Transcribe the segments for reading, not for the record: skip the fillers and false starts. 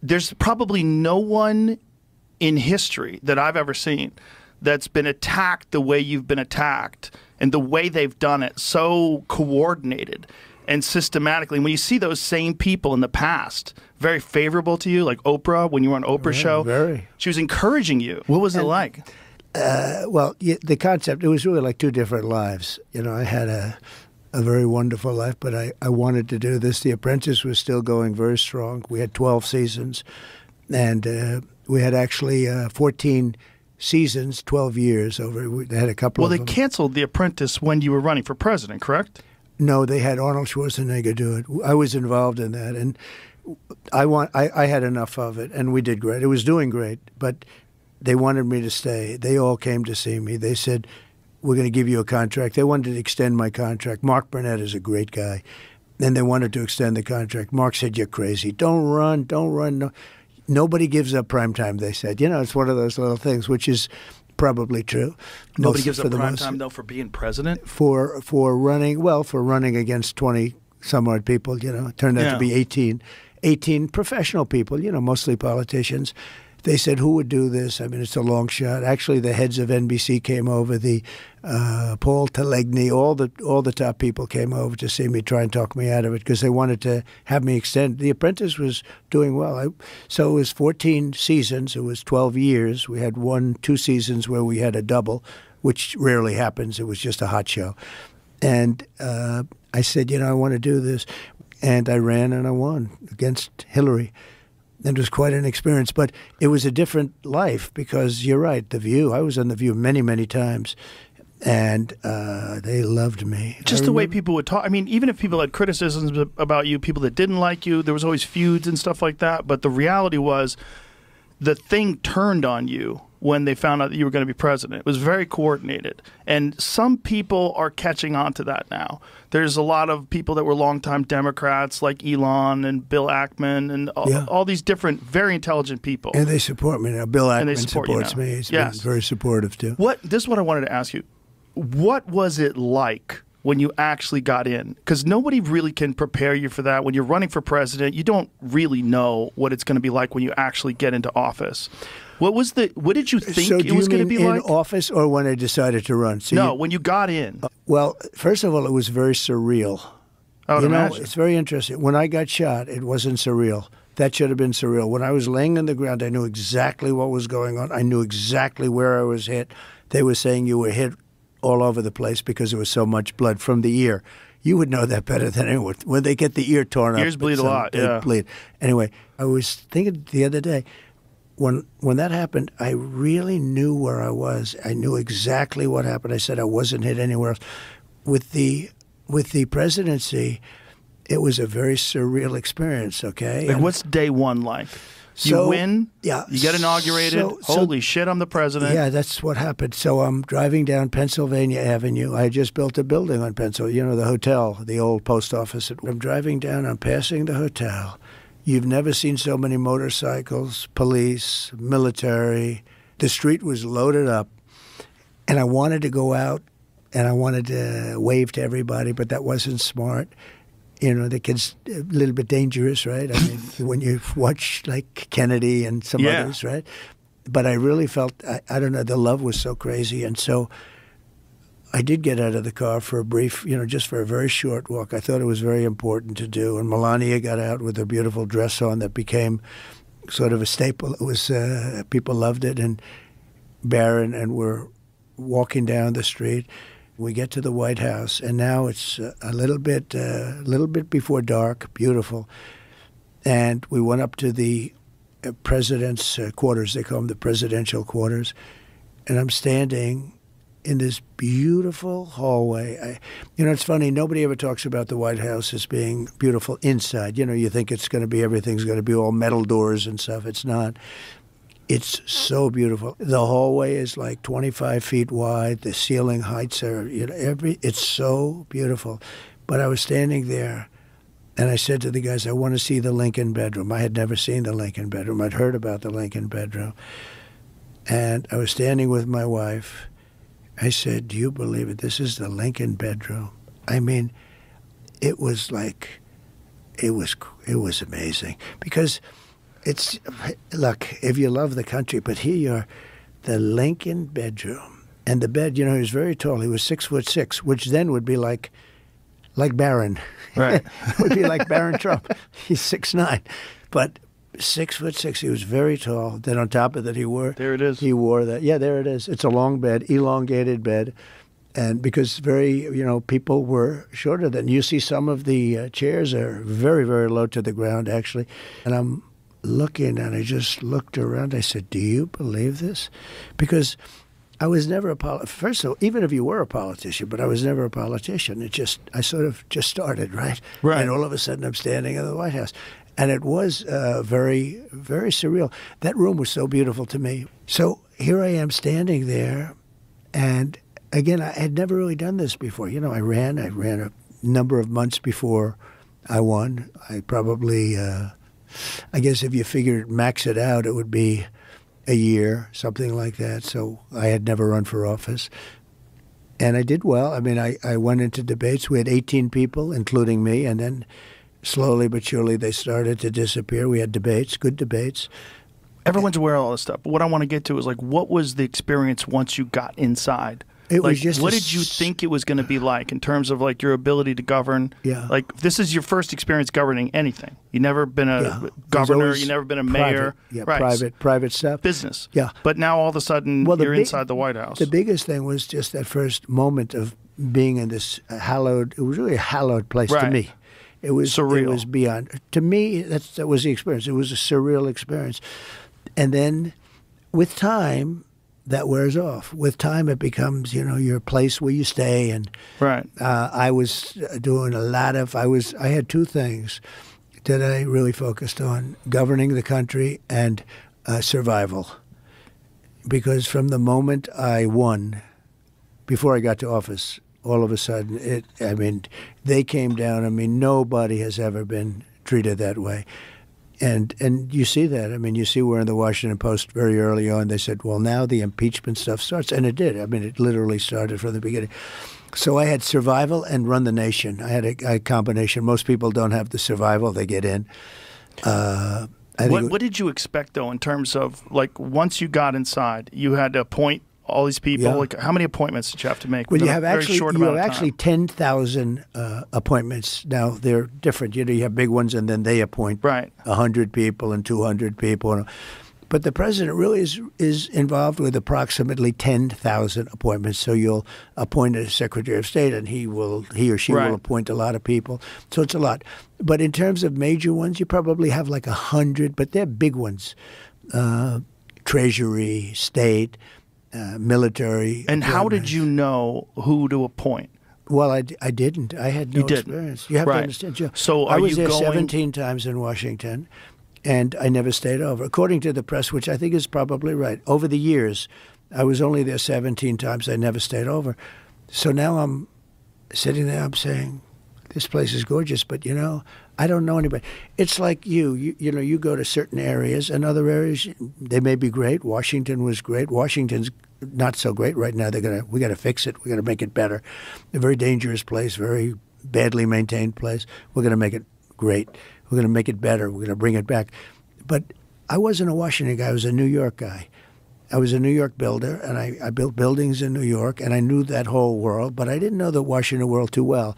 there's probably no one in history that I've ever seen that's been attacked the way you've been attacked and the way they've done it, so coordinated and systematically. And when you see those same people in the past, very favorable to you, like Oprah, when you were on Oprah's show, very. She was encouraging you. What was it like? Well, the concept, it was really like two different lives. You know, I had a very wonderful life, but I wanted to do this. The Apprentice was still going very strong. We had 12 seasons, and we had actually 14 seasons, 12 years over. They had a couple of them. Well, they canceled The Apprentice when you were running for president, correct? No, they had Arnold Schwarzenegger do it. I was involved in that, and I had enough of it, and we did great. It was doing great, but they wanted me to stay. They all came to see me. They said, we're going to give you a contract. They wanted to extend my contract. Mark Burnett is a great guy. And they wanted to extend the contract. Mark said, you're crazy. Don't run. Don't run. No. Nobody gives up prime time, they said. You know, it's one of those little things, which is probably true. Nobody gives up prime time, though, for being president? For running, well, for running against 20-some-odd people, you know. It turned out to be 18 professional people, you know, mostly politicians. They said, who would do this? I mean, it's a long shot. Actually, the heads of NBC came over, the Paul Talegny, all the top people came over to see me, try and talk me out of it, because they wanted to have me extend. The Apprentice was doing well. So it was 14 seasons. It was 12 years. We had 2 seasons where we had a double, which rarely happens. It was just a hot show. And I said, you know, I want to do this. And I ran and I won against Hillary. It was quite an experience, but it was a different life because you're right, The View. I was on The View many, many times, and they loved me. Just the way people would talk. I mean, even if people had criticisms about you, people that didn't like you, there was always feuds and stuff like that, but the reality was the thing turned on you when they found out that you were going to be president. It was very coordinated. And some people are catching on to that now. There's a lot of people that were longtime Democrats like Elon and Bill Ackman and all these different, very intelligent people. And they support me now. Bill Ackman supports me. He's been very supportive, too. This is what I wanted to ask you. What was it like when you actually got in? Because nobody really can prepare you for that. When you're running for president, you don't really know what it's going to be like when you actually get into office. What did you think it was going to be like? In office or when I decided to run? So no, when you got in. Well, first of all, it was very surreal. I would imagine. It's very interesting. When I got shot, it wasn't surreal. That should have been surreal. When I was laying on the ground, I knew exactly what was going on. I knew exactly where I was hit. They were saying you were hit all over the place because there was so much blood from the ear. You would know that better than anyone. When they get the ear torn up. Ears bleed a lot, they bleed. Anyway, I was thinking the other day, when that happened, I really knew where I was. I knew exactly what happened. I said I wasn't hit anywhere else. With the presidency, it was a very surreal experience, okay? Like, what's day one like? You win, you get inaugurated, holy shit, I'm the president. Yeah, that's what happened. So I'm driving down Pennsylvania Avenue. I just built a building on Pennsylvania, you know, the hotel, the old post office. I'm driving down, I'm passing the hotel. You've never seen so many motorcycles, police, military. The street was loaded up. And I wanted to go out and I wanted to wave to everybody, but that wasn't smart. You know, the kid's a little bit dangerous, right? I mean, when you watch like Kennedy and some others, right? But I really felt, I don't know, the love was so crazy. And so I did get out of the car for a brief, you know, just for a very short walk. I thought it was very important to do. And Melania got out with a beautiful dress on that became sort of a staple. It was, people loved it. And Barron, and we're walking down the street. We get to the White House, and now it's a little bit before dark, beautiful. And we went up to the president's quarters. They call them the presidential quarters. And I'm standing in this beautiful hallway. You know, it's funny. Nobody ever talks about the White House as being beautiful inside. You know, you think it's going to be, everything's going to be all metal doors and stuff. It's not. It's so beautiful. The hallway is like 25 feet wide. The ceiling heights are, you know, it's so beautiful. But I was standing there, and I said to the guys, I want to see the Lincoln bedroom. I had never seen the Lincoln bedroom. I'd heard about the Lincoln bedroom. And I was standing with my wife. I said, do you believe it? This is the Lincoln bedroom. I mean, it was like, it was amazing. Because It's, look, if you love the country, but here you're, the Lincoln bedroom. And the bed, he was very tall. He was 6'6", which then would be like Barron. Right. Would be like Barron Trump. He's 6'9". But 6'6", he was very tall. Then on top of that, he wore that. Yeah, there it is. It's a long bed, elongated bed. And because people were shorter than you see some of the chairs are very, very low to the ground, actually. And I'm looking, and I just looked around. I said, do you believe this? Because I was never first of all, even if you were a politician, but I was never a politician. I sort of just started, right? Right. And all of a sudden I'm standing in the White House. And it was very, very surreal. That room was so beautiful to me. So here I am standing there, and again, I had never really done this before. I ran a number of months before I won. I probably, I guess if you max it out, it would be a year, something like that. So I had never run for office. And I did well. I mean, I went into debates. We had 18 people, including me, and then slowly but surely they started to disappear. We had debates, good debates. Everyone's aware of all this stuff. But what I want to get to is, what was the experience once you got inside? It was just what did you think it was going to be like in terms of your ability to govern? Yeah. This is your first experience governing anything. You've never been a governor. You've never been a mayor. Yeah, right. Private stuff. Business. Yeah. But now all of a sudden you're inside the White House. The biggest thing was just that first moment of being in this hallowed. It was really a hallowed place to me. It was surreal. It was beyond. To me, that was the experience. It was a surreal experience. And then, with time, that wears off. With time, it becomes, your place where you stay. And right. I was doing a lot of. I had two things that I really focused on: governing the country and survival. Because from the moment I won, before I got to office, all of a sudden, they came down. I mean, nobody has ever been treated that way. And you see that. I mean, you see where in the Washington Post very early on they said, well, now the impeachment stuff starts. And it did. I mean, it literally started from the beginning. So I had survival and run the nation. I had a combination. Most people don't have the survival. They get in. What did you expect, though, in terms of, once you got inside, you had to appoint all these people? Yeah. How many appointments did you have to make? Well, you have actually 10,000 appointments. Now, they're different. You have big ones, and then they appoint 100 people and 200 people. But the president really is involved with approximately 10,000 appointments. So you'll appoint a Secretary of State, and he or she will appoint a lot of people. So it's a lot. But in terms of major ones, you probably have 100, but they're big ones. Treasury, State, military. And how did you know who to appoint? Well, I didn't. I had no experience. You have to understand. Joe. So I was there 17 times in Washington, and I never stayed over. According to the press, which I think is probably right, over the years, I was only there 17 times. I never stayed over. So now I'm sitting there, I'm saying, this place is gorgeous, but, I don't know anybody. It's like you go to certain areas, and other areas, they may be great. Washington was great. Washington's not so great right now. We got to fix it. We got to make it better. A very dangerous place, very badly maintained place. We're going to make it great. We're going to make it better. We're going to bring it back. But I wasn't a Washington guy. I was a New York guy. I was a New York builder, and I built buildings in New York, and I knew that whole world, but I didn't know the Washington world too well.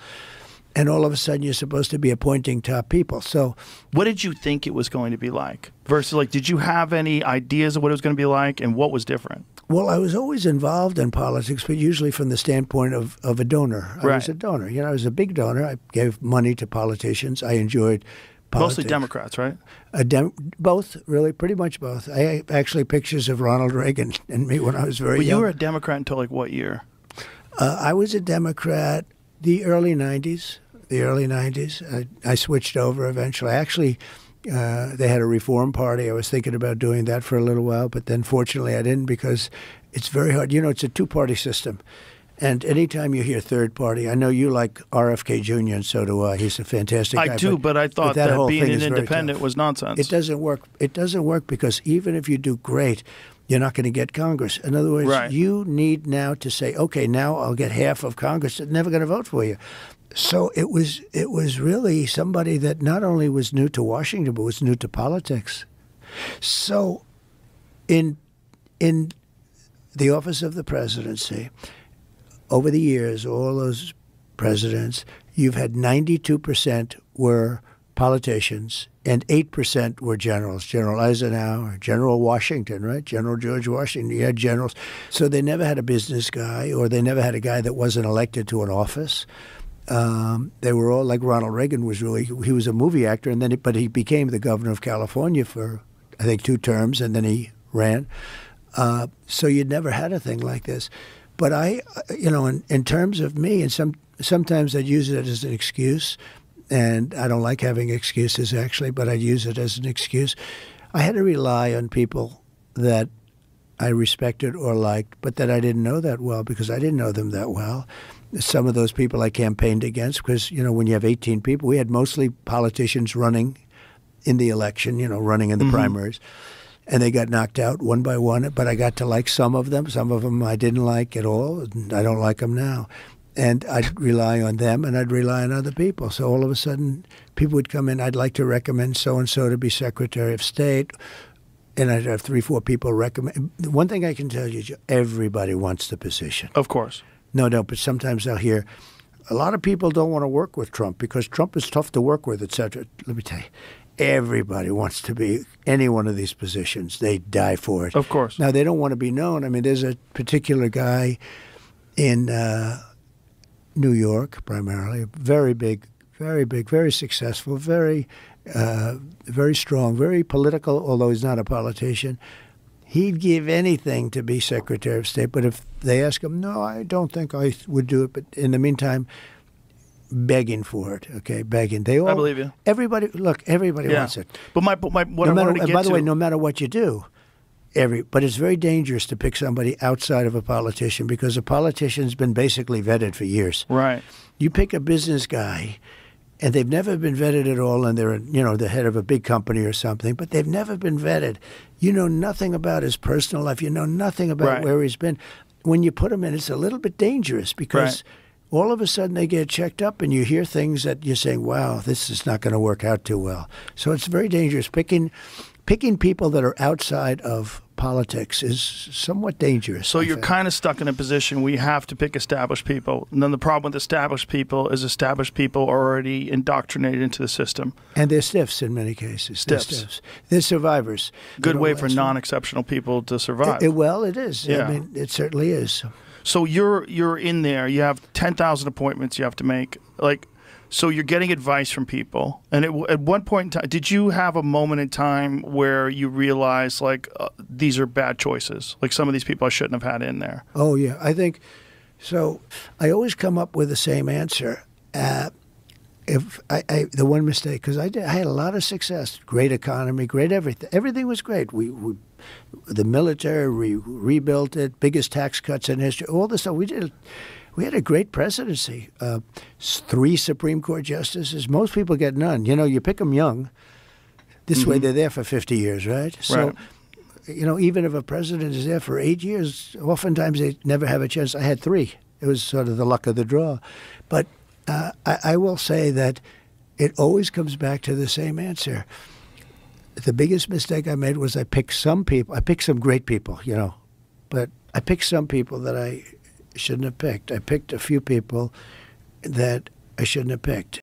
And all of a sudden, you're supposed to be appointing top people. So, what did you think it was going to be like? Versus, did you have any ideas of what it was going to be like, and what was different? Well, I was always involved in politics, but usually from the standpoint of a donor. I was a donor. I was a big donor. I gave money to politicians. I enjoyed politics. Mostly Democrats, right? Both, really, pretty much both. I have actually pictures of Ronald Reagan and me when I was very young. You were a Democrat until what year? I was a Democrat the early 90s. I switched over eventually. Actually, they had a reform party. I was thinking about doing that for a little while, but then fortunately I didn't because it's very hard. It's a two-party system. And anytime you hear third party, I know you like RFK Jr., and so do I. He's a fantastic guy. I do, but I thought that being an independent was nonsense. It doesn't work. It doesn't work because even if you do great, you're not going to get Congress. In other words, you need now to say, okay, now I'll get half of Congress that's never going to vote for you. So it was really somebody that not only was new to Washington, but was new to politics. So in the office of the presidency, over the years, all those presidents, you've had 92% were politicians and 8% were generals. General Eisenhower, General Washington, right? General George Washington. You had generals. So they never had a business guy, or they never had a guy that wasn't elected to an office. They were all like Ronald Reagan he was a movie actor, but he became the governor of California for, I think, 2 terms, and then he ran. So you'd never had a thing like this. But in terms of me, and sometimes I'd use it as an excuse, and I don't like having excuses actually, but I'd use it as an excuse. I had to rely on people that I respected or liked, but that I didn't know that well because I didn't know them that well. Some of those people I campaigned against because, when you have 18 people, we had mostly politicians running in the election, running in the primaries. And they got knocked out one by one, but I got to like some of them. Some of them I didn't like at all, and I don't like them now. And I'd rely on them, and I'd rely on other people. So all of a sudden, people would come in, I'd like to recommend so-and-so to be Secretary of State, and I'd have 3, 4 people recommend. One thing I can tell you, Joe, everybody wants the position. Of course. No, but sometimes I'll hear, a lot of people don't want to work with Trump because Trump is tough to work with, et cetera. Let me tell you. Everybody wants to be any one of these positions. They die for it. Of course. Now, they don't want to be known. I mean, there's a particular guy in New York, primarily, very big, very successful, very strong, very political, although he's not a politician. He'd give anything to be Secretary of State. But if they ask him, no, I don't think I would do it. But in the meantime, begging for it, begging. They all, I believe you. Everybody wants it. But what I wanted to get to. By the way, no matter what you do, but it's very dangerous to pick somebody outside of a politician because a politician's been basically vetted for years. Right. You pick a business guy, and they've never been vetted at all, and they're the head of a big company or something, but they've never been vetted. You know nothing about his personal life. You know nothing about where he's been. When you put him in, it's a little bit dangerous because all of a sudden they get checked up and you hear things that you're saying, wow, this is not going to work out too well. So it's very dangerous. Picking people that are outside of politics is somewhat dangerous. So you're kind of stuck in a position where you have to pick established people. And then the problem with established people is established people are already indoctrinated into the system. And they're stiffs in many cases. Stiffs. They're survivors. Good way for non-exceptional people to survive. Well, it is. Yeah. I mean, it certainly is. So you're in there. You have 10,000 appointments you have to make. So you're getting advice from people. And at one point in time, did you have a moment in time where you realized these are bad choices? Like some of these people I shouldn't have had in there. Oh yeah, I think so. I always come up with the same answer. If the one mistake, because I had a lot of success, great economy, great everything. Everything was great. The military, we rebuilt it, biggest tax cuts in history, all this stuff. We had a great presidency. 3 Supreme Court justices. Most people get none. You pick them young. This way they're there for 50 years, right? So, even if a president is there for 8 years, oftentimes they never have a chance. I had 3. It was sort of the luck of the draw. But I will say that it always comes back to the same answer. The biggest mistake I made was I picked some people. I picked some great people, but I picked some people that I shouldn't have picked. I picked a few people that I shouldn't have picked.